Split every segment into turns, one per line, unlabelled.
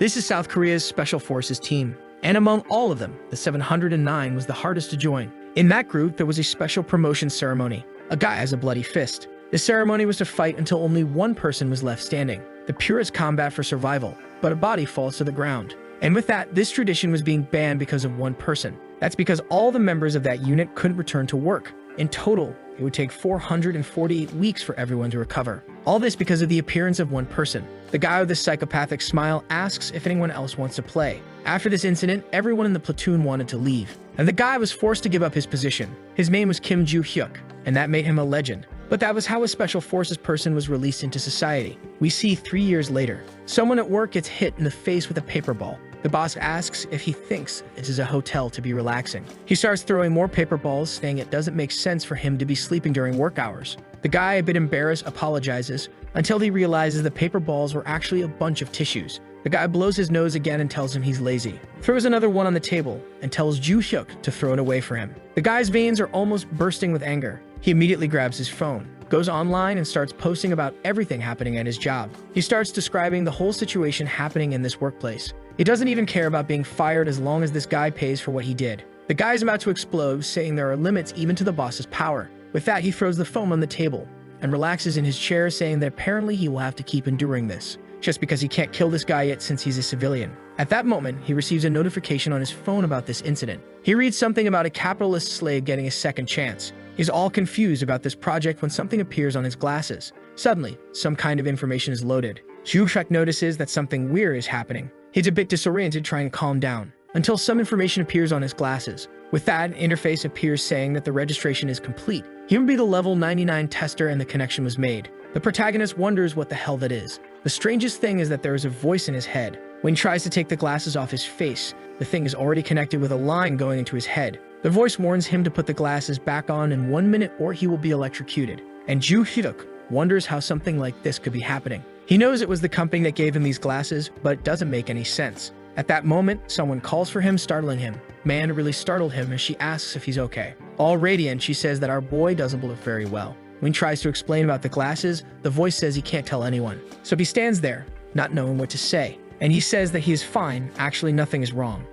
This is South Korea's Special Forces team, and among all of them, the 709 was the hardest to join. In that group, there was a special promotion ceremony. A guy has a bloody fist. The ceremony was to fight until only one person was left standing. The purest combat for survival, but a body falls to the ground. And with that, this tradition was being banned because of one person. That's because all the members of that unit couldn't return to work. In total, it would take 448 weeks for everyone to recover. All this because of the appearance of one person. The guy with the psychopathic smile asks if anyone else wants to play. After this incident, everyone in the platoon wanted to leave, and the guy was forced to give up his position. His name was Kim Joo-hyuk, and that made him a legend. But that was how a Special Forces person was released into society. We see 3 years later, someone at work gets hit in the face with a paper ball. The boss asks if he thinks this is a hotel to be relaxing. He starts throwing more paper balls, saying it doesn't make sense for him to be sleeping during work hours. The guy, a bit embarrassed, apologizes until he realizes the paper balls were actually a bunch of tissues. The guy blows his nose again and tells him he's lazy, throws another one on the table, and tells Joo-hyuk to throw it away for him. The guy's veins are almost bursting with anger. He immediately grabs his phone, goes online, and starts posting about everything happening at his job. He starts describing the whole situation happening in this workplace. He doesn't even care about being fired as long as this guy pays for what he did. The guy's about to explode, saying there are limits even to the boss's power. With that, he throws the phone on the table and relaxes in his chair, saying that apparently he will have to keep enduring this, just because he can't kill this guy yet since he's a civilian. At that moment, he receives a notification on his phone about this incident. He reads something about a capitalist slave getting a second chance. He's all confused about this project when something appears on his glasses. Suddenly, some kind of information is loaded. Joo-hyuk notices that something weird is happening. He's a bit disoriented, trying to calm down, until some information appears on his glasses. With that, an interface appears saying that the registration is complete. He would be the level 99 tester and the connection was made. The protagonist wonders what the hell that is. The strangest thing is that there is a voice in his head. When he tries to take the glasses off his face, the thing is already connected with a line going into his head. The voice warns him to put the glasses back on in 1 minute or he will be electrocuted. And Joo-hyuk wonders how something like this could be happening. He knows it was the company that gave him these glasses, but it doesn't make any sense. At that moment, someone calls for him, startling him. Man really startled him as she asks if he's okay. All radiant, she says that our boy doesn't look very well. When he tries to explain about the glasses, the voice says he can't tell anyone. So he stands there, not knowing what to say. And he says that he is fine, actually nothing is wrong.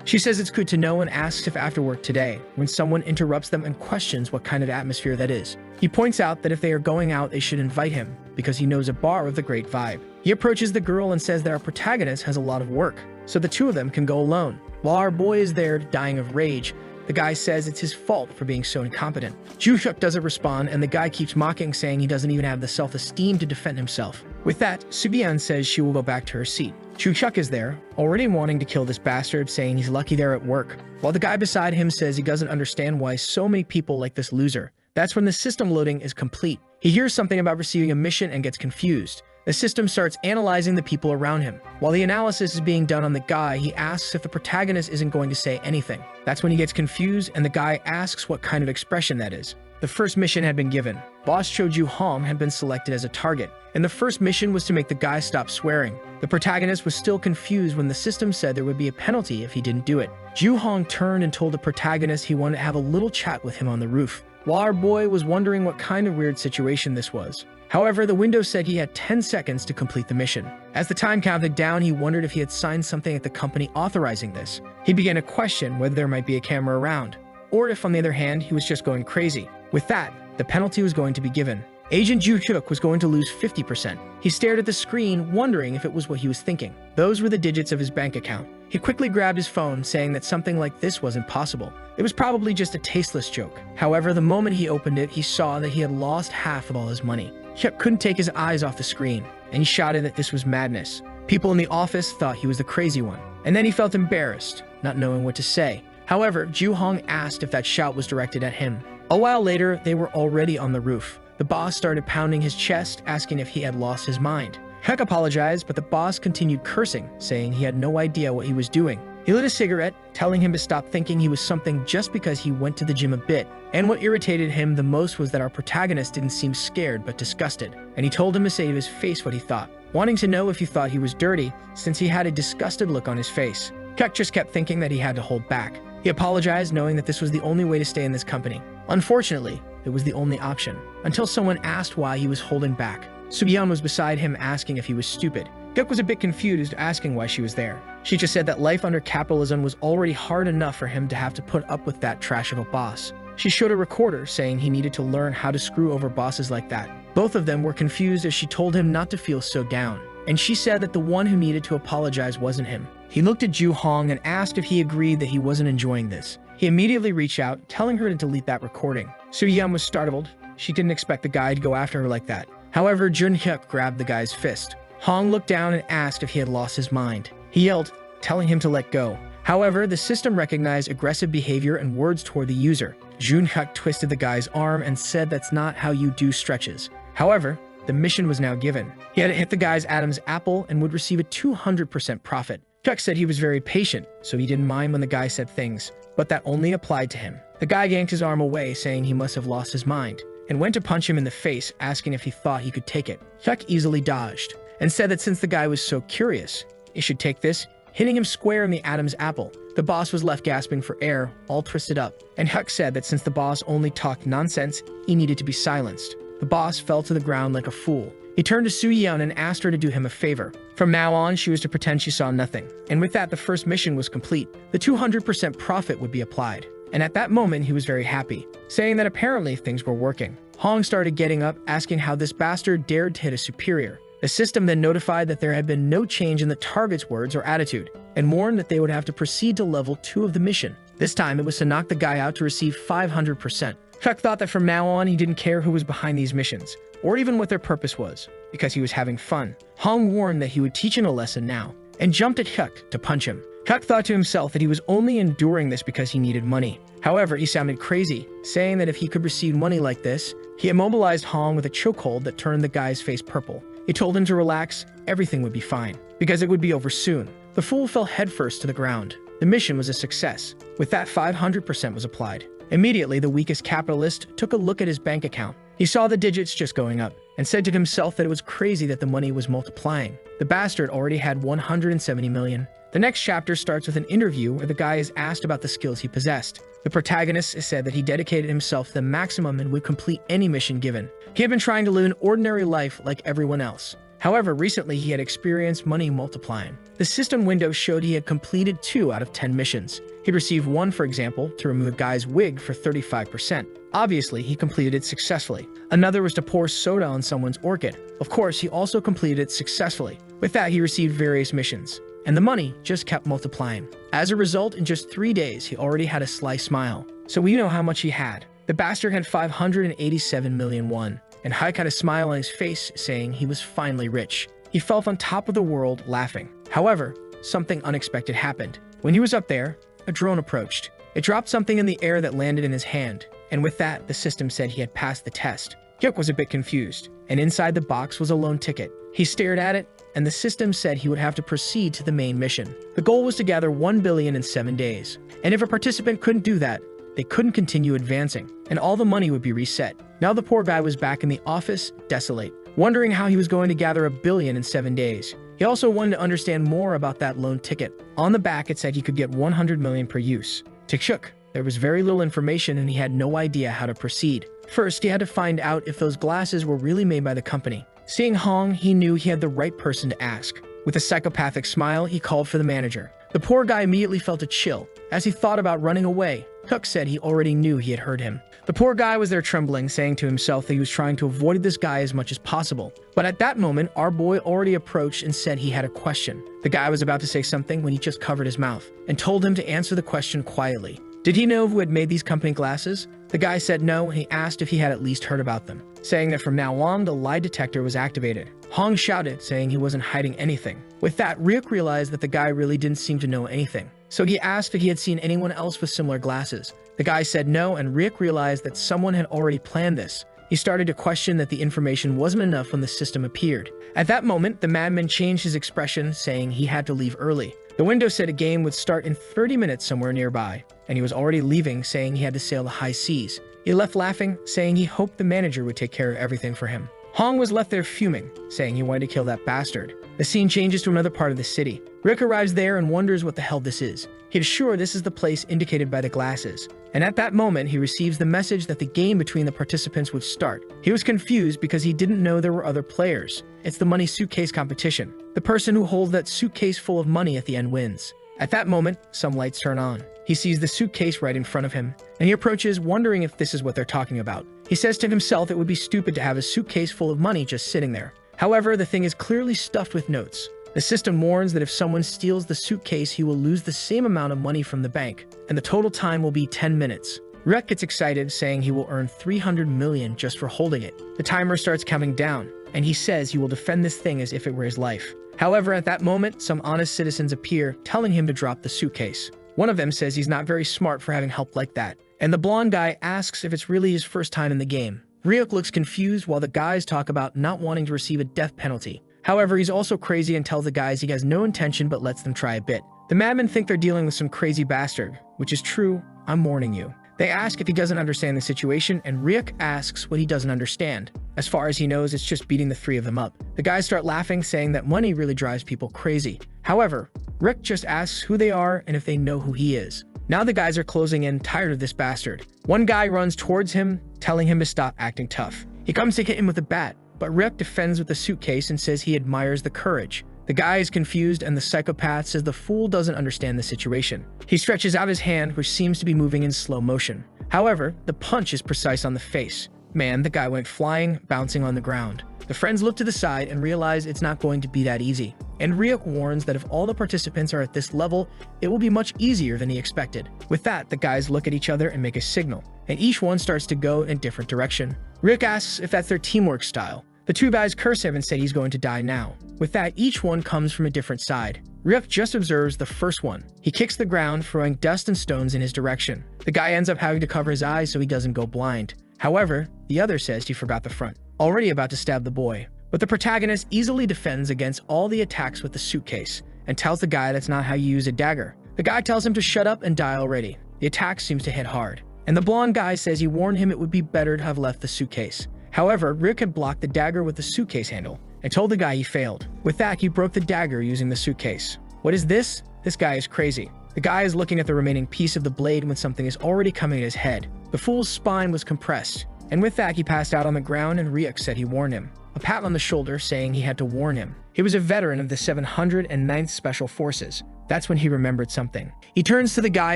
She says it's good to know and asks if after work today, when someone interrupts them and questions what kind of atmosphere that is. He points out that if they are going out, they should invite him, because he knows a bar with a great vibe. He approaches the girl and says that our protagonist has a lot of work, so the two of them can go alone. While our boy is there dying of rage, the guy says it's his fault for being so incompetent. Joo-hyuk doesn't respond, and the guy keeps mocking, saying he doesn't even have the self-esteem to defend himself. With that, Soo-byun says she will go back to her seat. Joo-hyuk is there, already wanting to kill this bastard, saying he's lucky they're at work, while the guy beside him says he doesn't understand why so many people like this loser. That's when the system loading is complete. He hears something about receiving a mission and gets confused. The system starts analyzing the people around him. While the analysis is being done on the guy, he asks if the protagonist isn't going to say anything. That's when he gets confused, and the guy asks what kind of expression that is. The first mission had been given. Boss Cho Joo-hong had been selected as a target, and the first mission was to make the guy stop swearing. The protagonist was still confused when the system said there would be a penalty if he didn't do it. Joo-hong turned and told the protagonist he wanted to have a little chat with him on the roof, while our boy was wondering what kind of weird situation this was. However, the window said he had 10 seconds to complete the mission. As the time counted down, he wondered if he had signed something at the company authorizing this. He began to question whether there might be a camera around, or if, on the other hand, he was just going crazy. With that, the penalty was going to be given. Agent Joo-hyuk was going to lose 50%. He stared at the screen, wondering if it was what he was thinking. Those were the digits of his bank account. He quickly grabbed his phone, saying that something like this wasn't possible. It was probably just a tasteless joke. However, the moment he opened it, he saw that he had lost half of all his money. Hyuk couldn't take his eyes off the screen, and he shouted that this was madness. People in the office thought he was the crazy one, and then he felt embarrassed, not knowing what to say. However, Joo-hong asked if that shout was directed at him. A while later, they were already on the roof. The boss started pounding his chest, asking if he had lost his mind. Hyuk apologized, but the boss continued cursing, saying he had no idea what he was doing. He lit a cigarette, telling him to stop thinking he was something just because he went to the gym a bit. And what irritated him the most was that our protagonist didn't seem scared but disgusted, and he told him to say to his face what he thought, wanting to know if he thought he was dirty, since he had a disgusted look on his face. Hyuk just kept thinking that he had to hold back. He apologized, knowing that this was the only way to stay in this company. Unfortunately, it was the only option, until someone asked why he was holding back. Soo-byun was beside him, asking if he was stupid. Hyuk was a bit confused, asking why she was there. She just said that life under capitalism was already hard enough for him to have to put up with that trash of a boss. She showed a recorder saying he needed to learn how to screw over bosses like that. Both of them were confused as she told him not to feel so down, and she said that the one who needed to apologize wasn't him. He looked at Ju Hong and asked if he agreed that he wasn't enjoying this. He immediately reached out, telling her to delete that recording. Su Yum was startled. She didn't expect the guy to go after her like that. However, Jun Hyuk grabbed the guy's fist. Hong looked down and asked if he had lost his mind. He yelled, telling him to let go. However, the system recognized aggressive behavior and words toward the user. Jun Hyuk twisted the guy's arm and said that's not how you do stretches. However, the mission was now given. He had to hit the guy's Adam's apple and would receive a 200% profit. Hyuk said he was very patient, so he didn't mind when the guy said things, but that only applied to him. The guy yanked his arm away, saying he must have lost his mind, and went to punch him in the face, asking if he thought he could take it. Hyuk easily dodged, and said that since the guy was so curious, he should take this, hitting him square in the Adam's apple. The boss was left gasping for air, all twisted up, and Hyuk said that since the boss only talked nonsense, he needed to be silenced. The boss fell to the ground like a fool. He turned to Su Yeon and asked her to do him a favor. From now on, she was to pretend she saw nothing. And with that, the first mission was complete. The 200% profit would be applied. And at that moment, he was very happy, saying that apparently things were working. Hong started getting up, asking how this bastard dared to hit a superior. The system then notified that there had been no change in the target's words or attitude, and warned that they would have to proceed to level 2 of the mission. This time, it was to knock the guy out to receive 500%. Hyuk thought that from now on, he didn't care who was behind these missions, or even what their purpose was, because he was having fun. Hong warned that he would teach him a lesson now, and jumped at Hyuk to punch him. Hyuk thought to himself that he was only enduring this because he needed money. However, he sounded crazy, saying that if he could receive money like this, he immobilized Hong with a chokehold that turned the guy's face purple. He told him to relax, everything would be fine, because it would be over soon. The fool fell headfirst to the ground. The mission was a success. With that, 500% was applied. Immediately, the weakest capitalist took a look at his bank account. He saw the digits just going up, and said to himself that it was crazy that the money was multiplying. The bastard already had 170 million. The next chapter starts with an interview where the guy is asked about the skills he possessed. The protagonist said that he dedicated himself to the maximum and would complete any mission given. He had been trying to live an ordinary life like everyone else. However, recently he had experienced money multiplying. The system window showed he had completed 2 out of 10 missions. He'd received one, for example, to remove a guy's wig for 35%. Obviously, he completed it successfully. Another was to pour soda on someone's orchid. Of course, he also completed it successfully. With that, he received various missions, and the money just kept multiplying. As a result, in just 3 days, he already had a sly smile. So we know how much he had. The bastard had 587 million won, and Hyuk had a smile on his face, saying he was finally rich. He felt on top of the world, laughing. However, something unexpected happened. When he was up there, a drone approached. It dropped something in the air that landed in his hand, and with that, the system said he had passed the test. Hyuk was a bit confused, and inside the box was a loan ticket. He stared at it, and the system said he would have to proceed to the main mission. The goal was to gather 1 billion in 7 days, and if a participant couldn't do that, they couldn't continue advancing, and all the money would be reset. Now the poor guy was back in the office, desolate, wondering how he was going to gather 1 billion in 7 days. He also wanted to understand more about that loan ticket. On the back, it said he could get 100 million per use. To Hyuk, there was very little information and he had no idea how to proceed. First, he had to find out if those glasses were really made by the company. Seeing Hong, he knew he had the right person to ask. With a psychopathic smile, he called for the manager. The poor guy immediately felt a chill. As he thought about running away, Hyuk said he already knew he had heard him. The poor guy was there trembling, saying to himself that he was trying to avoid this guy as much as possible. But at that moment, our boy already approached and said he had a question. The guy was about to say something when he just covered his mouth and told him to answer the question quietly. Did he know who had made these company glasses? The guy said no, and he asked if he had at least heard about them, saying that from now on, the lie detector was activated. Hong shouted, saying he wasn't hiding anything. With that, Ryuk realized that the guy really didn't seem to know anything. So he asked if he had seen anyone else with similar glasses. The guy said no, and Ryuk realized that someone had already planned this. He started to question that the information wasn't enough when the system appeared. At that moment, the madman changed his expression, saying he had to leave early. The window said a game would start in 30 minutes somewhere nearby, and he was already leaving, saying he had to sail the high seas. He left laughing, saying he hoped the manager would take care of everything for him. Hong was left there fuming, saying he wanted to kill that bastard. The scene changes to another part of the city. Rick arrives there and wonders what the hell this is. He is sure this is the place indicated by the glasses. And at that moment, he receives the message that the game between the participants would start. He was confused because he didn't know there were other players. It's the money suitcase competition. The person who holds that suitcase full of money at the end wins. At that moment, some lights turn on. He sees the suitcase right in front of him, and he approaches, wondering if this is what they're talking about. He says to himself it would be stupid to have a suitcase full of money just sitting there. However, the thing is clearly stuffed with notes. The system warns that if someone steals the suitcase, he will lose the same amount of money from the bank, and the total time will be 10 minutes. Rick gets excited, saying he will earn 300 million just for holding it. The timer starts counting down, and he says he will defend this thing as if it were his life. However, at that moment, some honest citizens appear, telling him to drop the suitcase. One of them says he's not very smart for having help like that, and the blonde guy asks if it's really his first time in the game. Ryuk looks confused while the guys talk about not wanting to receive a death penalty. However, he's also crazy and tells the guys he has no intention but lets them try a bit. The madmen think they're dealing with some crazy bastard, which is true, I'm warning you. They ask if he doesn't understand the situation, and Ryuk asks what he doesn't understand. As far as he knows, it's just beating the three of them up. The guys start laughing, saying that money really drives people crazy. However, Rick just asks who they are and if they know who he is. Now the guys are closing in, tired of this bastard. One guy runs towards him, telling him to stop acting tough. He comes to hit him with a bat, but Rick defends with the suitcase and says he admires the courage. The guy is confused, and the psychopath says the fool doesn't understand the situation. He stretches out his hand, which seems to be moving in slow motion. However, the punch is precise on the face. Man, the guy went flying, bouncing on the ground. The friends look to the side and realize it's not going to be that easy. And Ryuk warns that if all the participants are at this level, it will be much easier than he expected. With that, the guys look at each other and make a signal, and each one starts to go in a different direction. Ryuk asks if that's their teamwork style. The two guys curse him and say he's going to die now. With that, each one comes from a different side. Ryuk just observes the first one. He kicks the ground, throwing dust and stones in his direction. The guy ends up having to cover his eyes so he doesn't go blind. However, the other says he forgot the front, already about to stab the boy. But the protagonist easily defends against all the attacks with the suitcase, and tells the guy that's not how you use a dagger. The guy tells him to shut up and die already. The attack seems to hit hard, and the blonde guy says he warned him it would be better to have left the suitcase. However, Rick had blocked the dagger with the suitcase handle, and told the guy he failed. With that, he broke the dagger using the suitcase. What is this? This guy is crazy. The guy is looking at the remaining piece of the blade when something is already coming at his head. The fool's spine was compressed, and with that, he passed out on the ground, and Ryuk said he warned him. A pat on the shoulder, saying he had to warn him. He was a veteran of the 709th Special Forces. That's when he remembered something. He turns to the guy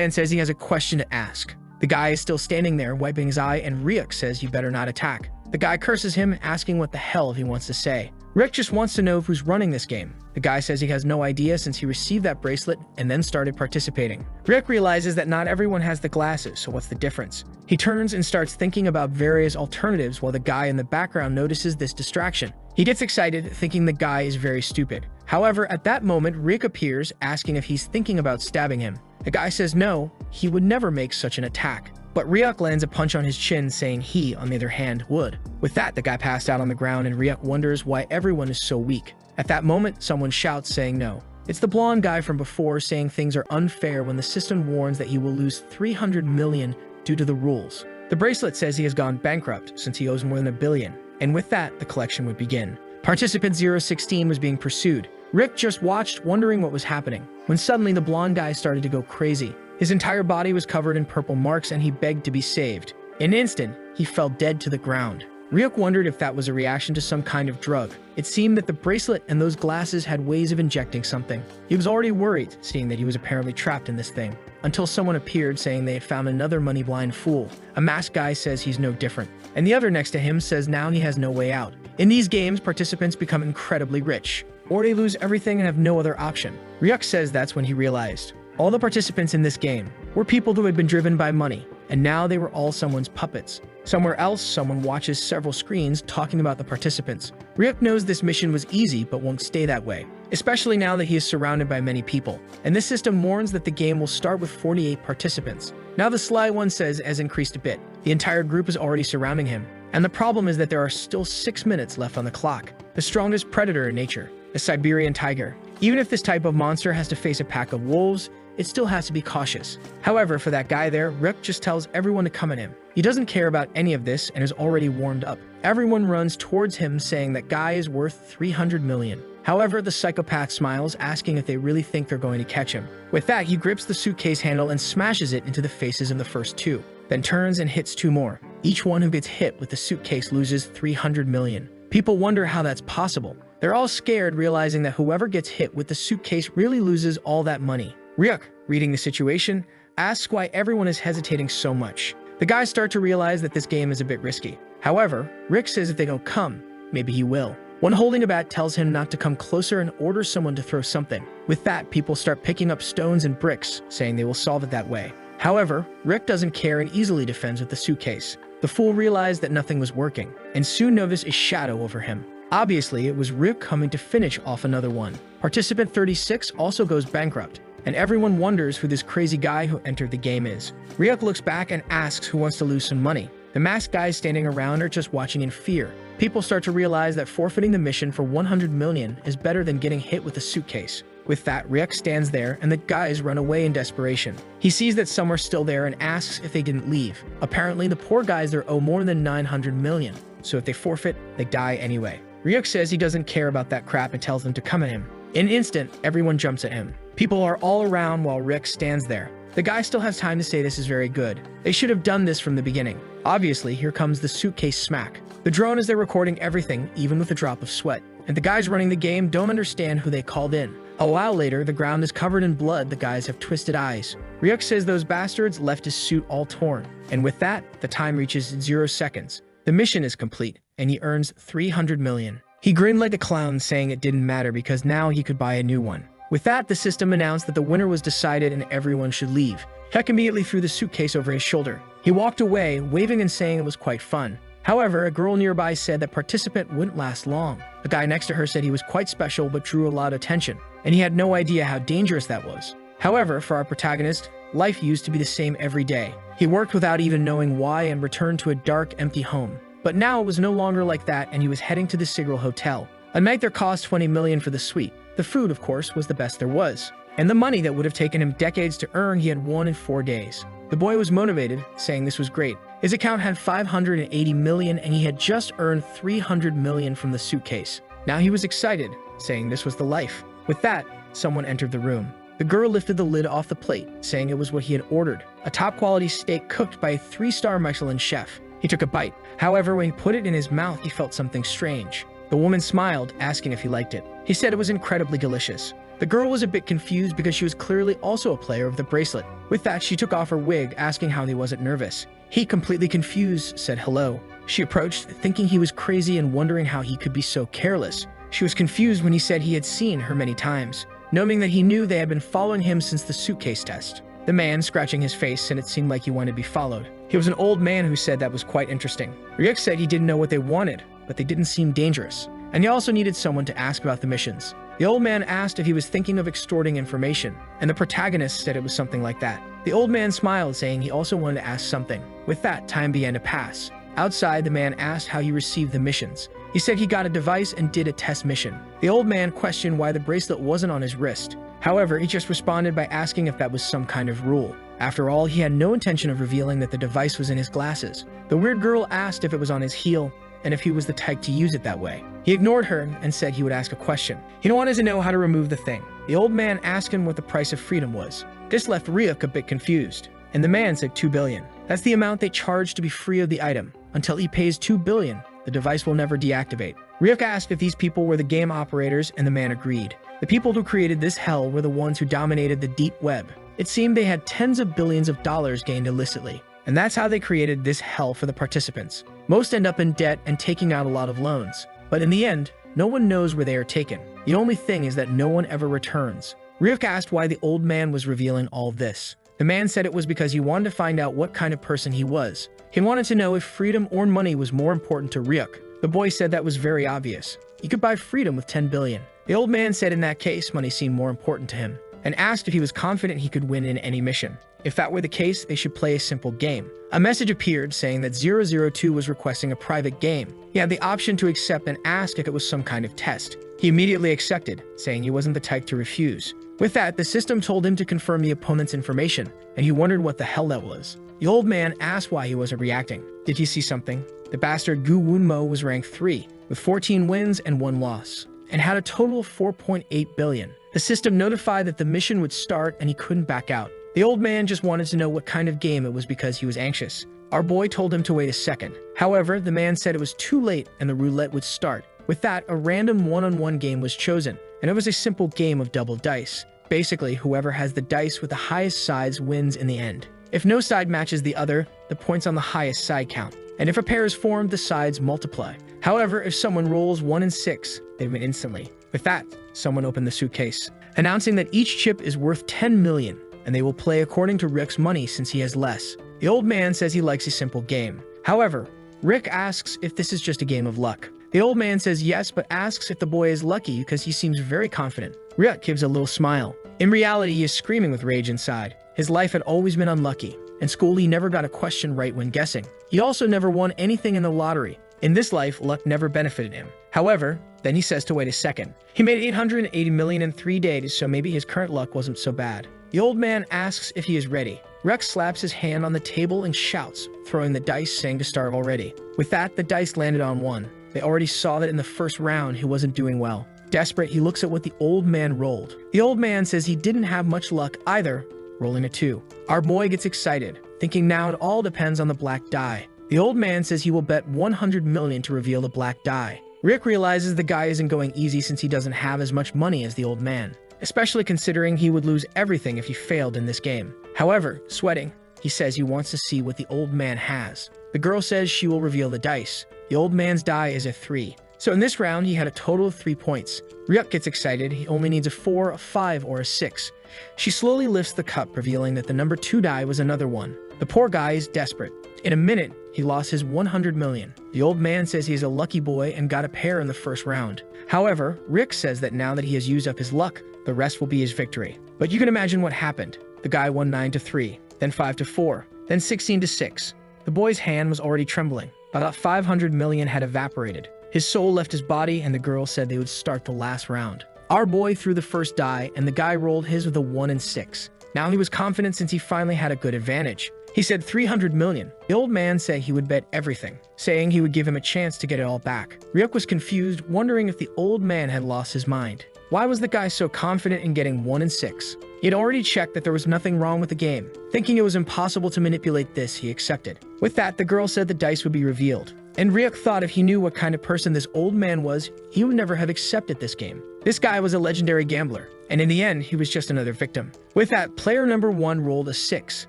and says he has a question to ask. The guy is still standing there, wiping his eye, and Ryuk says you better not attack. The guy curses him, asking what the hell he wants to say. Rick just wants to know who's running this game. The guy says he has no idea since he received that bracelet and then started participating. Rick realizes that not everyone has the glasses, so what's the difference? He turns and starts thinking about various alternatives while the guy in the background notices this distraction. He gets excited, thinking the guy is very stupid. However, at that moment, Rick appears, asking if he's thinking about stabbing him. The guy says no, he would never make such an attack. But Ryuk lands a punch on his chin, saying he, on the other hand, would. With that, the guy passed out on the ground, and Ryuk wonders why everyone is so weak. At that moment, someone shouts, saying no. It's the blonde guy from before, saying things are unfair when the system warns that he will lose 300 million due to the rules. The bracelet says he has gone bankrupt since he owes more than $1 billion, and with that, the collection would begin. Participant 016 was being pursued. Rick just watched, wondering what was happening, when suddenly the blonde guy started to go crazy. His entire body was covered in purple marks, and he begged to be saved. In an instant, he fell dead to the ground. Ryuk wondered if that was a reaction to some kind of drug. It seemed that the bracelet and those glasses had ways of injecting something. He was already worried, seeing that he was apparently trapped in this thing, until someone appeared, saying they had found another money-blind fool. A masked guy says he's no different, and the other next to him says now he has no way out. In these games, participants become incredibly rich, or they lose everything and have no other option. Ryuk says that's when he realized. All the participants in this game were people who had been driven by money, and now they were all someone's puppets. Somewhere else, someone watches several screens talking about the participants. Ryuk knows this mission was easy but won't stay that way, especially now that he is surrounded by many people. And this system warns that the game will start with 48 participants. Now the sly one says has increased a bit. The entire group is already surrounding him, and the problem is that there are still 6 minutes left on the clock. The strongest predator in nature, the Siberian tiger. Even if this type of monster has to face a pack of wolves, it still has to be cautious. However, for that guy there, Ryuk just tells everyone to come at him. He doesn't care about any of this and is already warmed up. Everyone runs towards him, saying that guy is worth 300 million. However, the psychopath smiles, asking if they really think they're going to catch him. With that, he grips the suitcase handle and smashes it into the faces of the first two, then turns and hits two more. Each one who gets hit with the suitcase loses 300 million. People wonder how that's possible. They're all scared, realizing that whoever gets hit with the suitcase really loses all that money. Ryuk, reading the situation, asks why everyone is hesitating so much. The guys start to realize that this game is a bit risky. However, Rick says if they don't come, maybe he will. One holding a bat tells him not to come closer and orders someone to throw something. With that, people start picking up stones and bricks, saying they will solve it that way. However, Rick doesn't care and easily defends with the suitcase. The fool realized that nothing was working, and soon noticed a shadow over him. Obviously, it was Ryuk coming to finish off another one. Participant 36 also goes bankrupt, and everyone wonders who this crazy guy who entered the game is. Ryuk looks back and asks who wants to lose some money. The masked guys standing around are just watching in fear. People start to realize that forfeiting the mission for 100 million is better than getting hit with a suitcase. With that, Ryuk stands there and the guys run away in desperation. He sees that some are still there and asks if they didn't leave. Apparently, the poor guys there owe more than 900 million, so if they forfeit, they die anyway. Ryuk says he doesn't care about that crap and tells them to come at him. In an instant, everyone jumps at him. People are all around while Ryuk stands there. The guy still has time to say this is very good. They should have done this from the beginning. Obviously, here comes the suitcase smack. The drone is there recording everything, even with a drop of sweat. And the guys running the game don't understand who they called in. A while later, the ground is covered in blood. The guys have twisted eyes. Ryuk says those bastards left his suit all torn. And with that, the time reaches 0 seconds. The mission is complete, and he earns 300 million. He grinned like a clown, saying it didn't matter because now he could buy a new one. With that, the system announced that the winner was decided and everyone should leave. Huck immediately threw the suitcase over his shoulder. He walked away, waving and saying it was quite fun. However, a girl nearby said that participant wouldn't last long. The guy next to her said he was quite special but drew a lot of attention, and he had no idea how dangerous that was. However, for our protagonist, life used to be the same every day. He worked without even knowing why and returned to a dark, empty home. But now it was no longer like that, and he was heading to the Sigral Hotel. A night there cost 20 million for the suite. The food, of course, was the best there was. And the money that would have taken him decades to earn, he had won in 4 days. The boy was motivated, saying this was great. His account had 580 million and he had just earned 300 million from the suitcase. Now he was excited, saying this was the life. With that, someone entered the room. The girl lifted the lid off the plate, saying it was what he had ordered, a top-quality steak cooked by a 3-star Michelin chef. He took a bite. However, when he put it in his mouth, he felt something strange. The woman smiled, asking if he liked it. He said it was incredibly delicious. The girl was a bit confused because she was clearly also a player of the bracelet. With that, she took off her wig, asking how he wasn't nervous. He, completely confused, said hello. She approached, thinking he was crazy and wondering how he could be so careless. She was confused when he said he had seen her many times, knowing that he knew they had been following him since the suitcase test. The man, scratching his face, said it seemed like he wanted to be followed. He was an old man who said that was quite interesting. Ryuk said he didn't know what they wanted, but they didn't seem dangerous. And he also needed someone to ask about the missions. The old man asked if he was thinking of extorting information, and the protagonist said it was something like that. The old man smiled, saying he also wanted to ask something. With that, time began to pass. Outside, the man asked how he received the missions. He said he got a device and did a test mission. The old man questioned why the bracelet wasn't on his wrist. However, he just responded by asking if that was some kind of rule. After all, he had no intention of revealing that the device was in his glasses. The weird girl asked if it was on his heel, and if he was the type to use it that way. He ignored her and said he would ask a question. He wanted to know how to remove the thing. The old man asked him what the price of freedom was. This left Ryuk a bit confused, and the man said 2 billion. That's the amount they charge to be free of the item. Until he pays 2 billion, the device will never deactivate. Ryuk asked if these people were the game operators, and the man agreed. The people who created this hell were the ones who dominated the deep web. It seemed they had tens of billions of dollars gained illicitly. And that's how they created this hell for the participants. Most end up in debt and taking out a lot of loans. But in the end, no one knows where they are taken. The only thing is that no one ever returns. Ryuk asked why the old man was revealing all this. The man said it was because he wanted to find out what kind of person he was. He wanted to know if freedom or money was more important to Ryuk. The boy said that was very obvious. He could buy freedom with 10 billion. The old man said in that case, money seemed more important to him, and asked if he was confident he could win in any mission. If that were the case, they should play a simple game. A message appeared saying that 002 was requesting a private game. He had the option to accept and ask if it was some kind of test. He immediately accepted, saying he wasn't the type to refuse. With that, the system told him to confirm the opponent's information, and he wondered what the hell that was. The old man asked why he wasn't reacting. Did he see something? The bastard Gu Wunmo was ranked 3, with 14 wins and 1 loss. and had a total of 4.8 billion. The system notified that the mission would start and he couldn't back out. The old man just wanted to know what kind of game it was because he was anxious. Our boy told him to wait a second. However, the man said it was too late and the roulette would start. With that, a random one-on-one game was chosen, and it was a simple game of double dice. Basically, whoever has the dice with the highest sides wins in the end. If no side matches the other, the points on the highest side count. And if a pair is formed, the sides multiply. However, if someone rolls 1 and 6, they win instantly. With that, someone opened the suitcase, announcing that each chip is worth 10 million, and they will play according to Rick's money since he has less. The old man says he likes a simple game. However, Rick asks if this is just a game of luck. The old man says yes, but asks if the boy is lucky because he seems very confident. Rick gives a little smile. In reality, he is screaming with rage inside. His life had always been unlucky. In school, he never got a question right when guessing. He also never won anything in the lottery. In this life, luck never benefited him. However, then he says to wait a second. He made 880 million in 3 days, so maybe his current luck wasn't so bad. The old man asks if he is ready. Rex slaps his hand on the table and shouts, throwing the dice, saying to start already. With that, the dice landed on 1. They already saw that in the first round he wasn't doing well. Desperate, he looks at what the old man rolled. The old man says he didn't have much luck either, rolling a 2. Our boy gets excited, thinking now it all depends on the black die. The old man says he will bet 100 million to reveal the black die. Rick realizes the guy isn't going easy since he doesn't have as much money as the old man, especially considering he would lose everything if he failed in this game. However, sweating, he says he wants to see what the old man has. The girl says she will reveal the dice. The old man's die is a 3. So in this round, he had a total of 3 points. Ryuk gets excited. He only needs a 4, a 5, or a 6. She slowly lifts the cup, revealing that the number 2 die was another 1. The poor guy is desperate. In a minute, he lost his 100 million. The old man says he is a lucky boy and got a pair in the first round. However, Rick says that now that he has used up his luck, the rest will be his victory. But you can imagine what happened. The guy won 9 to 3, then 5 to 4, then 16 to 6. The boy's hand was already trembling. About 500 million had evaporated. His soul left his body, and the girl said they would start the last round. Our boy threw the first die, and the guy rolled his with a 1 and 6. Now he was confident since he finally had a good advantage. He said 300 million. The old man said he would bet everything, saying he would give him a chance to get it all back. Ryuk was confused, wondering if the old man had lost his mind. Why was the guy so confident in getting 1 and 6? He had already checked that there was nothing wrong with the game. Thinking it was impossible to manipulate this, he accepted. With that, the girl said the dice would be revealed. And Ryuk thought if he knew what kind of person this old man was, he would never have accepted this game. This guy was a legendary gambler, and in the end, he was just another victim. With that, player number 1 rolled a 6,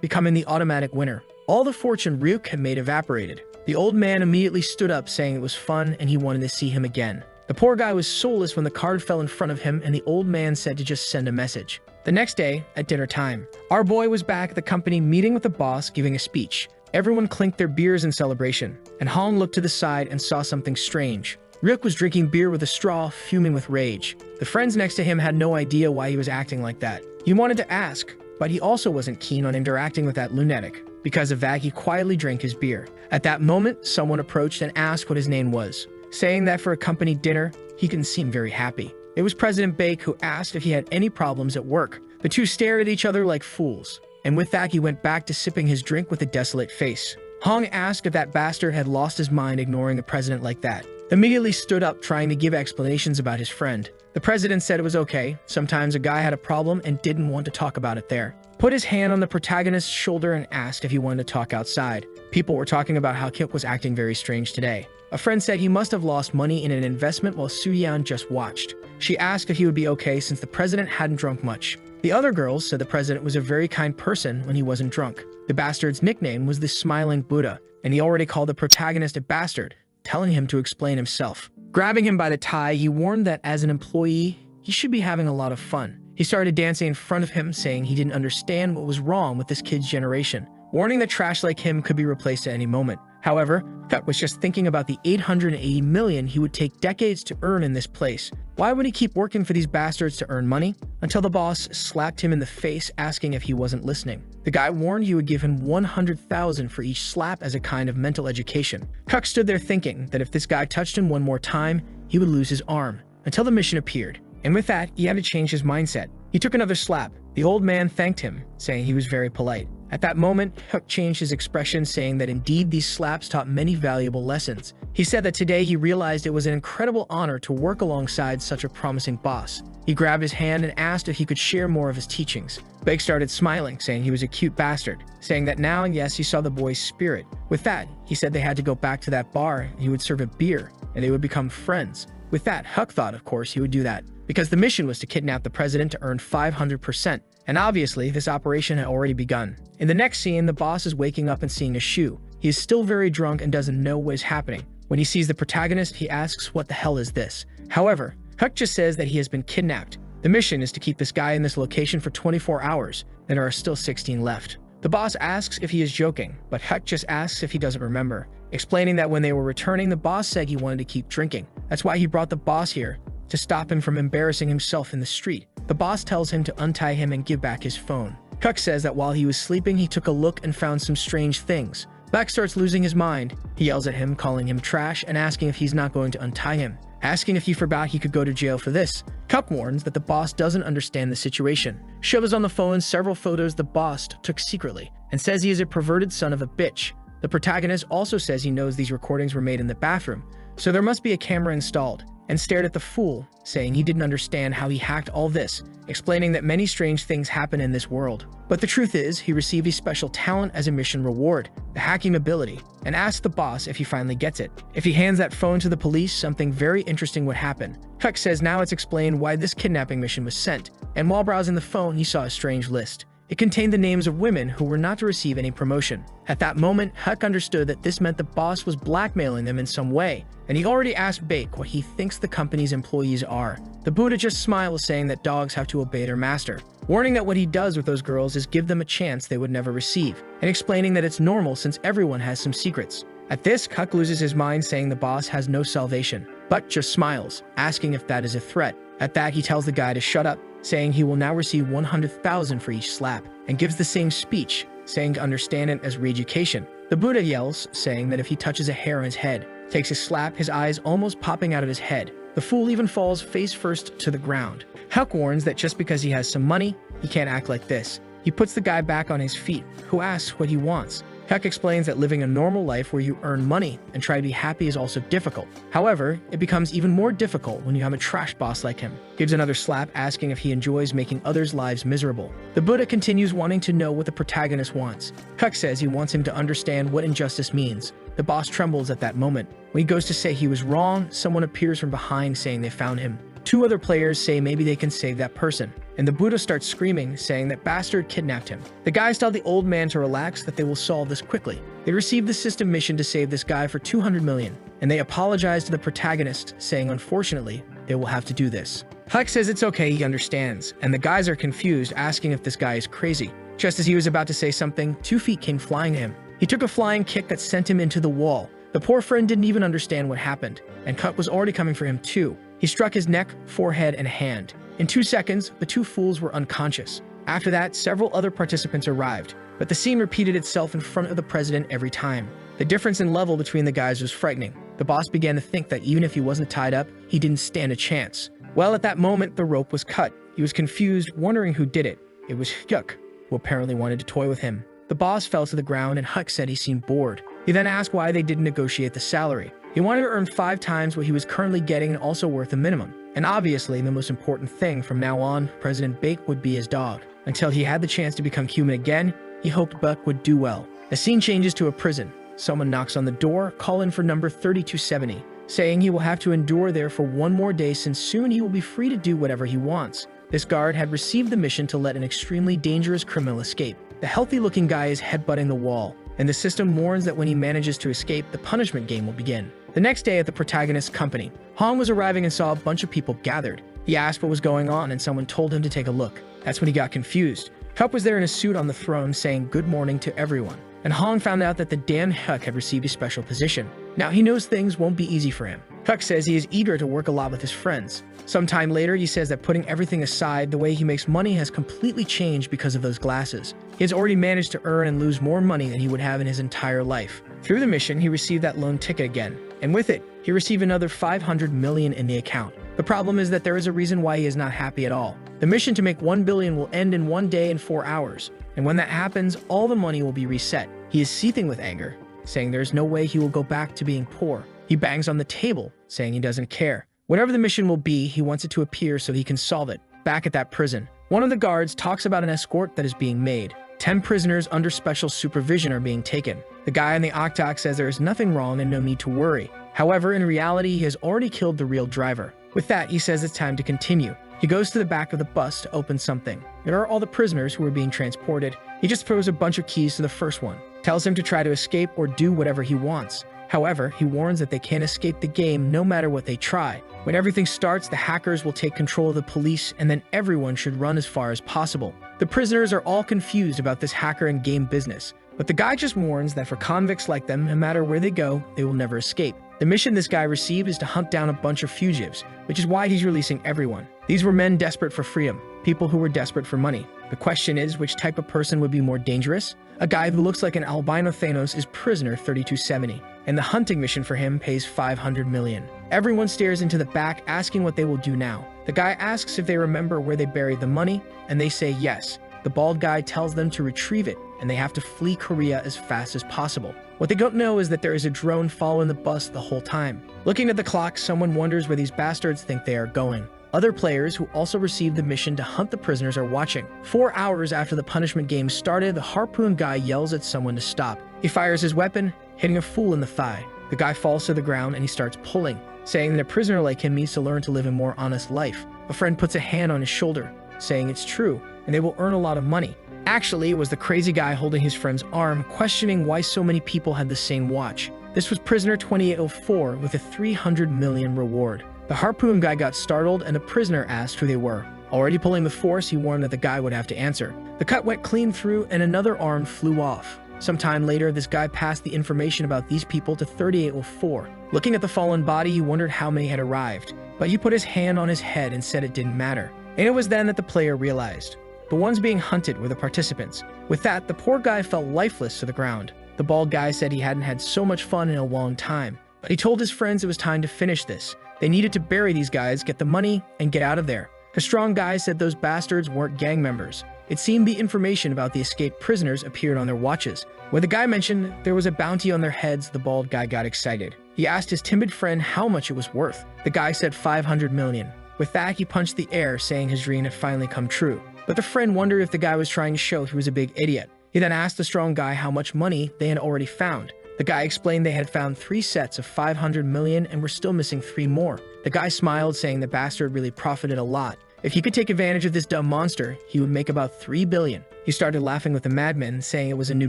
becoming the automatic winner. All the fortune Ryuk had made evaporated. The old man immediately stood up, saying it was fun and he wanted to see him again. The poor guy was soulless when the card fell in front of him, and the old man said to just send a message. The next day, at dinner time, our boy was back at the company meeting with the boss, giving a speech. Everyone clinked their beers in celebration, and Hong looked to the side and saw something strange. Ryuk was drinking beer with a straw, fuming with rage. The friends next to him had no idea why he was acting like that. He wanted to ask, but he also wasn't keen on interacting with that lunatic. Because of that, he quietly drank his beer. At that moment, someone approached and asked what his name was, saying that for a company dinner, he didn't seem very happy. It was President Baek who asked if he had any problems at work. The two stared at each other like fools, and with that he went back to sipping his drink with a desolate face. Hong asked if that bastard had lost his mind ignoring the president like that. Immediately stood up trying to give explanations about his friend. The president said it was okay, sometimes a guy had a problem and didn't want to talk about it there. Put his hand on the protagonist's shoulder and asked if he wanted to talk outside. People were talking about how Kip was acting very strange today. A friend said he must have lost money in an investment while Suyeon just watched. She asked if he would be okay since the president hadn't drunk much. The other girls said the president was a very kind person when he wasn't drunk. The bastard's nickname was the Smiling Buddha, and he already called the protagonist a bastard, telling him to explain himself. Grabbing him by the tie, he warned that as an employee, he should be having a lot of fun. He started dancing in front of him, saying he didn't understand what was wrong with this kid's generation, warning that trash like him could be replaced at any moment. However, Cut was just thinking about the 880 million he would take decades to earn in this place. Why would he keep working for these bastards to earn money? Until the boss slapped him in the face, asking if he wasn't listening. The guy warned he would give him 100,000 for each slap as a kind of mental education. Cuck stood there thinking that if this guy touched him one more time, he would lose his arm, until the mission appeared. And with that, he had to change his mindset. He took another slap. The old man thanked him, saying he was very polite. At that moment, Huck changed his expression, saying that indeed these slaps taught many valuable lessons. He said that today he realized it was an incredible honor to work alongside such a promising boss. He grabbed his hand and asked if he could share more of his teachings. Bake started smiling, saying he was a cute bastard, saying that now, yes, he saw the boy's spirit. With that, he said they had to go back to that bar and he would serve a beer, and they would become friends. With that, Huck thought, of course, he would do that, because the mission was to kidnap the president to earn 500%, and obviously, this operation had already begun. In the next scene, the boss is waking up and seeing a shoe. He is still very drunk and doesn't know what is happening. When he sees the protagonist, he asks, "What the hell is this?" However, Huck just says that he has been kidnapped. The mission is to keep this guy in this location for 24 hours, and there are still 16 left. The boss asks if he is joking, but Huck just asks if he doesn't remember, explaining that when they were returning, the boss said he wanted to keep drinking. That's why he brought the boss here, to stop him from embarrassing himself in the street. The boss tells him to untie him and give back his phone. Huck says that while he was sleeping, he took a look and found some strange things. Buck starts losing his mind. He yells at him, calling him trash and asking if he's not going to untie him, asking if he forgot he could go to jail for this. Huck warns that the boss doesn't understand the situation. Shows on the phone several photos the boss took secretly and says he is a perverted son of a bitch. The protagonist also says he knows these recordings were made in the bathroom, so there must be a camera installed, and stared at the fool, saying he didn't understand how he hacked all this, explaining that many strange things happen in this world. But the truth is, he received a special talent as a mission reward, the hacking ability, and asked the boss if he finally gets it. If he hands that phone to the police, something very interesting would happen. Huck says now it's explained why this kidnapping mission was sent, and while browsing the phone, he saw a strange list. It contained the names of women who were not to receive any promotion. At that moment, Huck understood that this meant the boss was blackmailing them in some way, and he already asked Bake what he thinks the company's employees are. The Buddha just smiles, saying that dogs have to obey their master, warning that what he does with those girls is give them a chance they would never receive, and explaining that it's normal since everyone has some secrets. At this, Huck loses his mind, saying the boss has no salvation. Buck just smiles, asking if that is a threat. At that, he tells the guy to shut up, saying he will now receive 100,000 for each slap, and gives the same speech, saying to understand it as re-education. The Buddha yells, saying that if he touches a hair on his head, takes a slap, his eyes almost popping out of his head. The fool even falls face first to the ground. Huck warns that just because he has some money, he can't act like this. He puts the guy back on his feet, who asks what he wants. Huck explains that living a normal life where you earn money and try to be happy is also difficult. However, it becomes even more difficult when you have a trash boss like him. Gives another slap, asking if he enjoys making others' lives miserable. The Buddha continues wanting to know what the protagonist wants. Huck says he wants him to understand what injustice means. The boss trembles at that moment. When he goes to say he was wrong, someone appears from behind saying they found him. Two other players say maybe they can save that person, and the Buddha starts screaming, saying that bastard kidnapped him. The guys tell the old man to relax, that they will solve this quickly. They receive the system mission to save this guy for 200 million, and they apologize to the protagonist, saying unfortunately, they will have to do this. Huck says it's okay, he understands, and the guys are confused, asking if this guy is crazy. Just as he was about to say something, 2 feet came flying at him. He took a flying kick that sent him into the wall. The poor friend didn't even understand what happened, and Huck was already coming for him too. He struck his neck, forehead, and hand. In 2 seconds, the 2 fools were unconscious. After that, several other participants arrived, but the scene repeated itself in front of the president every time. The difference in level between the guys was frightening. The boss began to think that even if he wasn't tied up, he didn't stand a chance. Well, at that moment, the rope was cut. He was confused, wondering who did it. It was Huck, who apparently wanted to toy with him. The boss fell to the ground and Huck said he seemed bored. He then asked why they didn't negotiate the salary. He wanted to earn 5 times what he was currently getting and also worth a minimum. And obviously, the most important thing from now on, President Bake would be his dog. Until he had the chance to become human again, he hoped Buck would do well. The scene changes to a prison. Someone knocks on the door, calling for number 3270, saying he will have to endure there for 1 more day since soon he will be free to do whatever he wants. This guard had received the mission to let an extremely dangerous criminal escape. The healthy-looking guy is headbutting the wall, and the system warns that when he manages to escape, the punishment game will begin. The next day at the protagonist's company, Hong was arriving and saw a bunch of people gathered. He asked what was going on, and someone told him to take a look. That's when he got confused. Huck was there in a suit on the throne saying good morning to everyone, and Hong found out that the damn Huck had received a special position. Now he knows things won't be easy for him. Huck says he is eager to work a lot with his friends. Sometime later, he says that putting everything aside, the way he makes money has completely changed because of those glasses. He has already managed to earn and lose more money than he would have in his entire life. Through the mission, he received that loan ticket again, and with it, he received another 500 million in the account. The problem is that there is a reason why he is not happy at all. The mission to make 1 billion will end in 1 day and 4 hours, and when that happens, all the money will be reset. He is seething with anger, saying there is no way he will go back to being poor. He bangs on the table, saying he doesn't care. Whatever the mission will be, he wants it to appear so he can solve it. Back at that prison, one of the guards talks about an escort that is being made. 10 prisoners under special supervision are being taken. The guy in the octac says there is nothing wrong and no need to worry. However, in reality, he has already killed the real driver. With that, he says it's time to continue. He goes to the back of the bus to open something. There are all the prisoners who are being transported. He just throws a bunch of keys to the first one, tells him to try to escape or do whatever he wants. However, he warns that they can't escape the game no matter what they try. When everything starts, the hackers will take control of the police, and then everyone should run as far as possible. The prisoners are all confused about this hacker and game business, but the guy just warns that for convicts like them, no matter where they go, they will never escape. The mission this guy received is to hunt down a bunch of fugitives, which is why he's releasing everyone. These were men desperate for freedom, people who were desperate for money. The question is, which type of person would be more dangerous? A guy who looks like an albino Thanos is prisoner 3270, and the hunting mission for him pays 500 million. Everyone stares into the back, asking what they will do now. The guy asks if they remember where they buried the money, and they say yes. The bald guy tells them to retrieve it, and they have to flee Korea as fast as possible. What they don't know is that there is a drone following the bus the whole time. Looking at the clock, someone wonders where these bastards think they are going. Other players who also received the mission to hunt the prisoners are watching. 4 hours after the punishment game started, the harpoon guy yells at someone to stop. He fires his weapon, hitting a fool in the thigh. The guy falls to the ground and he starts pulling, saying that a prisoner like him needs to learn to live a more honest life. A friend puts a hand on his shoulder, saying it's true, and they will earn a lot of money. Actually, it was the crazy guy holding his friend's arm, questioning why so many people had the same watch. This was prisoner 2804 with a 300 million reward. The harpoon guy got startled and the prisoner asked who they were. Already pulling the force, he warned that the guy would have to answer. The cut went clean through and another arm flew off. Sometime later, this guy passed the information about these people to 3804. Looking at the fallen body, he wondered how many had arrived, but he put his hand on his head and said it didn't matter. And it was then that the player realized. The ones being hunted were the participants. With that, the poor guy fell lifeless to the ground. The bald guy said he hadn't had so much fun in a long time, but he told his friends it was time to finish this. They needed to bury these guys, get the money, and get out of there. The strong guy said those bastards weren't gang members. It seemed the information about the escaped prisoners appeared on their watches. When the guy mentioned there was a bounty on their heads, the bald guy got excited. He asked his timid friend how much it was worth. The guy said 500 million. With that, he punched the air, saying his dream had finally come true. But the friend wondered if the guy was trying to show he was a big idiot. He then asked the strong guy how much money they had already found. The guy explained they had found 3 sets of 500 million and were still missing 3 more. The guy smiled, saying the bastard really profited a lot. If he could take advantage of this dumb monster, he would make about 3 billion. He started laughing with the madmen, saying it was a new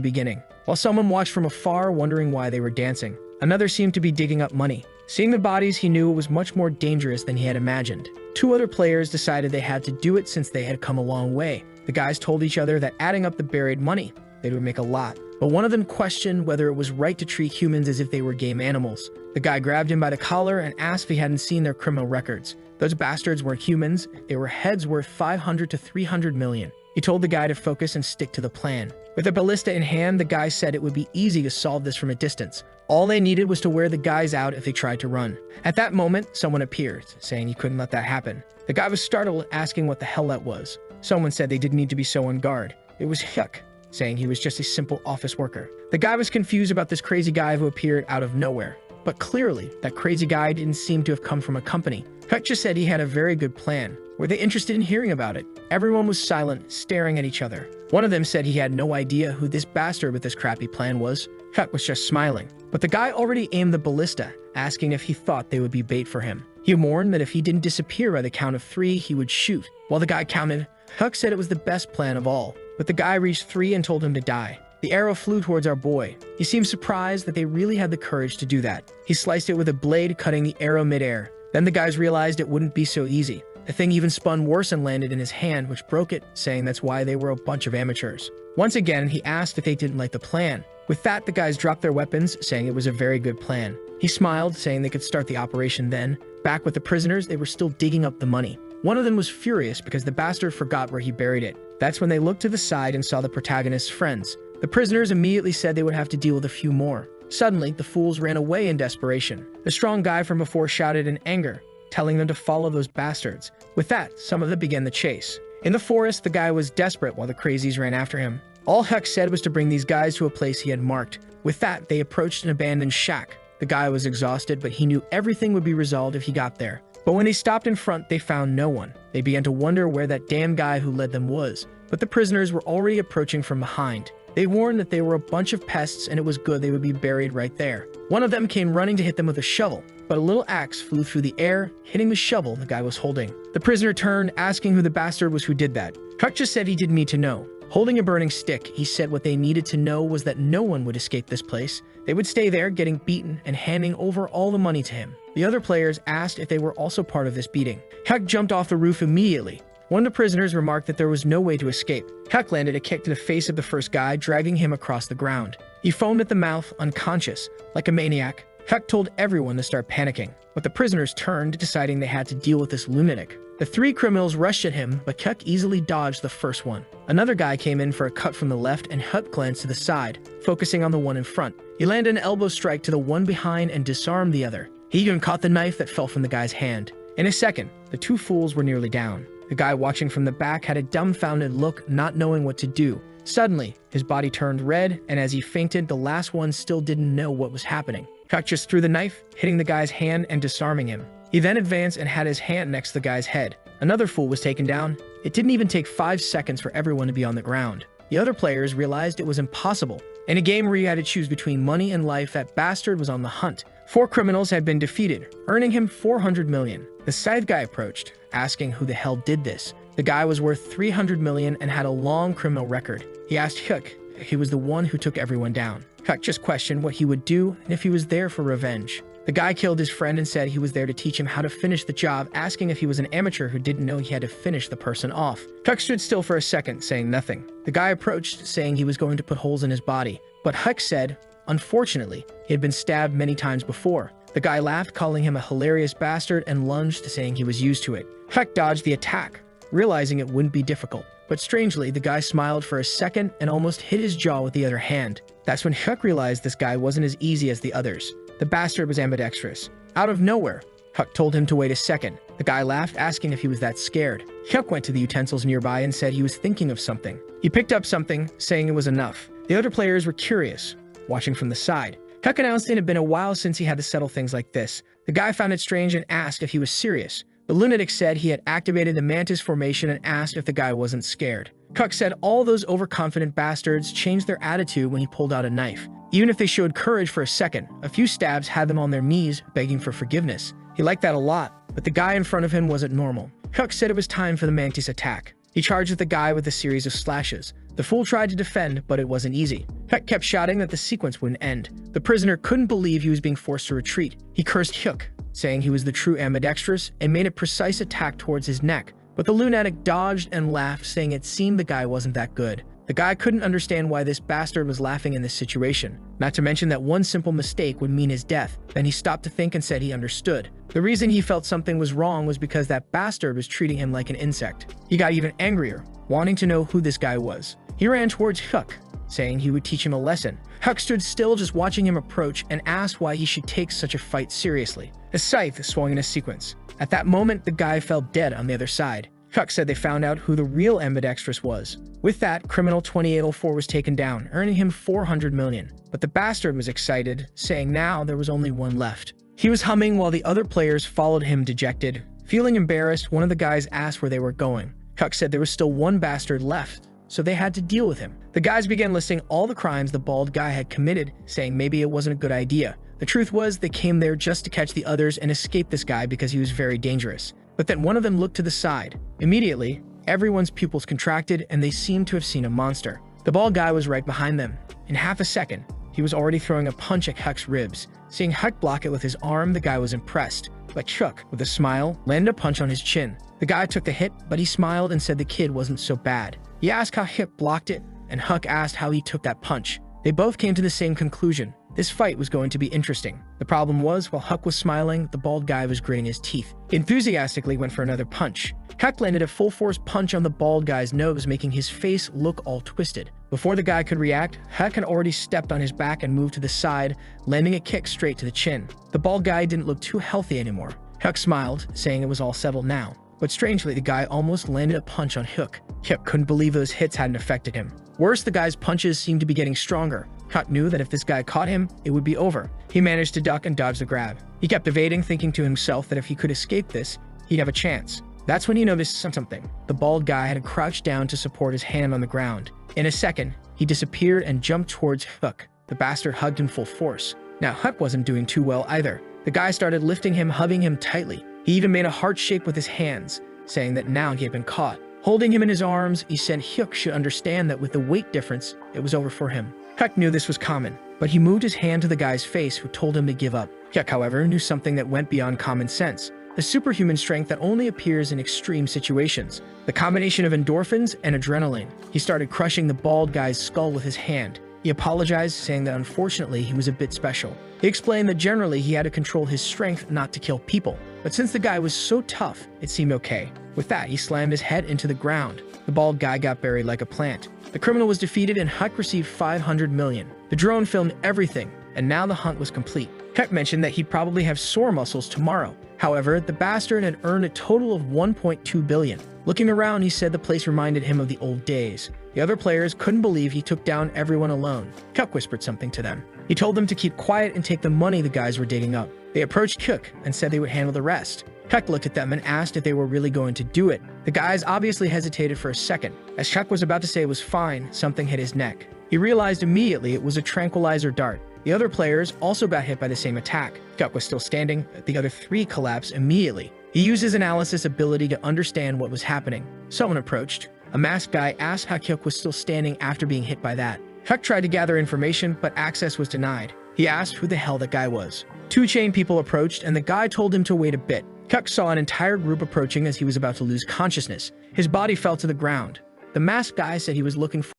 beginning. While someone watched from afar, wondering why they were dancing. Another seemed to be digging up money. Seeing the bodies, he knew it was much more dangerous than he had imagined. 2 other players decided they had to do it since they had come a long way. The guys told each other that adding up the buried money, they would make a lot. But one of them questioned whether it was right to treat humans as if they were game animals. The guy grabbed him by the collar and asked if he hadn't seen their criminal records. Those bastards weren't humans, they were heads worth 500 to 300 million. He told the guy to focus and stick to the plan. With a ballista in hand, the guy said it would be easy to solve this from a distance. All they needed was to wear the guys out if they tried to run. At that moment, someone appeared, saying he couldn't let that happen. The guy was startled, asking what the hell that was. Someone said they didn't need to be so on guard. It was Hyuk, saying he was just a simple office worker. The guy was confused about this crazy guy who appeared out of nowhere. But clearly, that crazy guy didn't seem to have come from a company. Hyuk just said he had a very good plan. Were they interested in hearing about it? Everyone was silent, staring at each other. One of them said he had no idea who this bastard with this crappy plan was. Hyuk was just smiling. But the guy already aimed the ballista, asking if he thought they would be bait for him. He warned that if he didn't disappear by the count of 3, he would shoot. While the guy counted, Hyuk said it was the best plan of all. But the guy reached 3 and told him to die. The arrow flew towards our boy. He seemed surprised that they really had the courage to do that. He sliced it with a blade, cutting the arrow midair. Then the guys realized it wouldn't be so easy. The thing even spun worse and landed in his hand, which broke it, saying that's why they were a bunch of amateurs. Once again, he asked if they didn't like the plan. With that, the guys dropped their weapons, saying it was a very good plan. He smiled, saying they could start the operation then. Back with the prisoners, they were still digging up the money. One of them was furious because the bastard forgot where he buried it. That's when they looked to the side and saw the protagonist's friends. The prisoners immediately said they would have to deal with a few more. Suddenly, the fools ran away in desperation. The strong guy from before shouted in anger, telling them to follow those bastards. With that, some of them began the chase. In the forest, the guy was desperate while the crazies ran after him. All Huck said was to bring these guys to a place he had marked. With that, they approached an abandoned shack. The guy was exhausted, but he knew everything would be resolved if he got there. But when they stopped in front, they found no one. They began to wonder where that damn guy who led them was. But the prisoners were already approaching from behind. They warned that they were a bunch of pests and it was good they would be buried right there. One of them came running to hit them with a shovel, but a little axe flew through the air, hitting the shovel the guy was holding. The prisoner turned, asking who the bastard was who did that. Huck just said he didn't need to know. Holding a burning stick, he said what they needed to know was that no one would escape this place. They would stay there, getting beaten and handing over all the money to him. The other players asked if they were also part of this beating. Huck jumped off the roof immediately. One of the prisoners remarked that there was no way to escape. Huck landed a kick to the face of the first guy, dragging him across the ground. He foamed at the mouth, unconscious. Like a maniac, Huck told everyone to start panicking, but the prisoners turned, deciding they had to deal with this lunatic. The three criminals rushed at him, but Huck easily dodged the first one. Another guy came in for a cut from the left, and Huck glanced to the side, focusing on the one in front. He landed an elbow strike to the one behind and disarmed the other. He even caught the knife that fell from the guy's hand. In a second, the two fools were nearly down. The guy watching from the back had a dumbfounded look, not knowing what to do. Suddenly, his body turned red, and as he fainted, the last one still didn't know what was happening. Huck just threw the knife, hitting the guy's hand and disarming him. He then advanced and had his hand next to the guy's head. Another fool was taken down. It didn't even take 5 seconds for everyone to be on the ground. The other players realized it was impossible. In a game where you had to choose between money and life, that bastard was on the hunt. 4 criminals had been defeated, earning him 400 million. The scythe guy approached, asking who the hell did this. The guy was worth 300 million and had a long criminal record. He asked Huck if he was the one who took everyone down. Huck just questioned what he would do and if he was there for revenge. The guy killed his friend and said he was there to teach him how to finish the job, asking if he was an amateur who didn't know he had to finish the person off. Huck stood still for a second, saying nothing. The guy approached, saying he was going to put holes in his body. But Huck said, unfortunately, he had been stabbed many times before. The guy laughed, calling him a hilarious bastard, and lunged, saying he was used to it. Huck dodged the attack, realizing it wouldn't be difficult. But strangely, the guy smiled for a second and almost hit his jaw with the other hand. That's when Huck realized this guy wasn't as easy as the others. The bastard was ambidextrous. Out of nowhere, Huck told him to wait a second. The guy laughed, asking if he was that scared. Huck went to the utensils nearby and said he was thinking of something. He picked up something, saying it was enough. The other players were curious, watching from the side. Huck announced it had been a while since he had to settle things like this. The guy found it strange and asked if he was serious. The lunatic said he had activated the mantis formation and asked if the guy wasn't scared. Huck said all those overconfident bastards changed their attitude when he pulled out a knife. Even if they showed courage for a second, a few stabs had them on their knees, begging for forgiveness. He liked that a lot, but the guy in front of him wasn't normal. Huck said it was time for the mantis attack. He charged at the guy with a series of slashes. The fool tried to defend, but it wasn't easy. Huck kept shouting that the sequence wouldn't end. The prisoner couldn't believe he was being forced to retreat. He cursed Huck, saying he was the true ambidextrous, and made a precise attack towards his neck. But the lunatic dodged and laughed, saying it seemed the guy wasn't that good. The guy couldn't understand why this bastard was laughing in this situation, not to mention that one simple mistake would mean his death. Then he stopped to think and said he understood. The reason he felt something was wrong was because that bastard was treating him like an insect. He got even angrier, wanting to know who this guy was. He ran towards Huck, saying he would teach him a lesson. Huck stood still, just watching him approach, and asked why he should take such a fight seriously. The scythe swung in a sequence. At that moment, the guy fell dead on the other side. Huck said they found out who the real ambidextrous was. With that, criminal 2804 was taken down, earning him 400 million. But the bastard was excited, saying now there was only one left. He was humming while the other players followed him dejected. Feeling embarrassed, one of the guys asked where they were going. Huck said there was still one bastard left, so they had to deal with him. The guys began listing all the crimes the bald guy had committed, saying maybe it wasn't a good idea. The truth was they came there just to catch the others and escape this guy because he was very dangerous. But then one of them looked to the side. Immediately, everyone's pupils contracted and they seemed to have seen a monster. The bald guy was right behind them. In half a second, he was already throwing a punch at Huck's ribs. Seeing Huck block it with his arm, the guy was impressed. But Huck, with a smile, landed a punch on his chin. The guy took the hit, but he smiled and said the kid wasn't so bad. He asked how Huck blocked it, and Huck asked how he took that punch. They both came to the same conclusion. This fight was going to be interesting. The problem was, while Huck was smiling, the bald guy was gritting his teeth. He enthusiastically went for another punch. Huck landed a full-force punch on the bald guy's nose, making his face look all twisted. Before the guy could react, Huck had already stepped on his back and moved to the side, landing a kick straight to the chin. The bald guy didn't look too healthy anymore. Hyuk smiled, saying it was all settled now. But strangely, the guy almost landed a punch on Hyuk. Hyuk couldn't believe those hits hadn't affected him. Worse, the guy's punches seemed to be getting stronger. Hyuk knew that if this guy caught him, it would be over. He managed to duck and dodge the grab. He kept evading, thinking to himself that if he could escape this, he'd have a chance. That's when he noticed something. The bald guy had crouched down to support his hand on the ground. In a second, he disappeared and jumped towards Hyuk. The bastard hugged him full force. Now Hyuk wasn't doing too well either. The guy started lifting him, hugging him tightly. He even made a heart shape with his hands, saying that now he had been caught. Holding him in his arms, he said Hyuk should understand that with the weight difference, it was over for him. Hyuk knew this was common, but he moved his hand to the guy's face, who told him to give up. Hyuk, however, knew something that went beyond common sense. The superhuman strength that only appears in extreme situations. The combination of endorphins and adrenaline. He started crushing the bald guy's skull with his hand. He apologized, saying that unfortunately he was a bit special. He explained that generally he had to control his strength not to kill people. But since the guy was so tough, it seemed okay. With that, he slammed his head into the ground. The bald guy got buried like a plant. The criminal was defeated and Hyuk received 500 million. The drone filmed everything, and now the hunt was complete. Hyuk mentioned that he'd probably have sore muscles tomorrow. However, the bastard had earned a total of 1.2 billion. Looking around, he said the place reminded him of the old days. The other players couldn't believe he took down everyone alone. Hyuk whispered something to them. He told them to keep quiet and take the money the guys were digging up. They approached Hyuk and said they would handle the rest. Hyuk looked at them and asked if they were really going to do it. The guys obviously hesitated for a second. As Hyuk was about to say it was fine, something hit his neck. He realized immediately it was a tranquilizer dart. The other players also got hit by the same attack. Hyuk was still standing, the other three collapsed immediately. He used his analysis ability to understand what was happening. Someone approached. A masked guy asked how Hyuk was still standing after being hit by that. Hyuk tried to gather information, but access was denied. He asked who the hell that guy was. Two chained people approached, and the guy told him to wait a bit. Hyuk saw an entire group approaching as he was about to lose consciousness. His body fell to the ground. The masked guy said he was looking for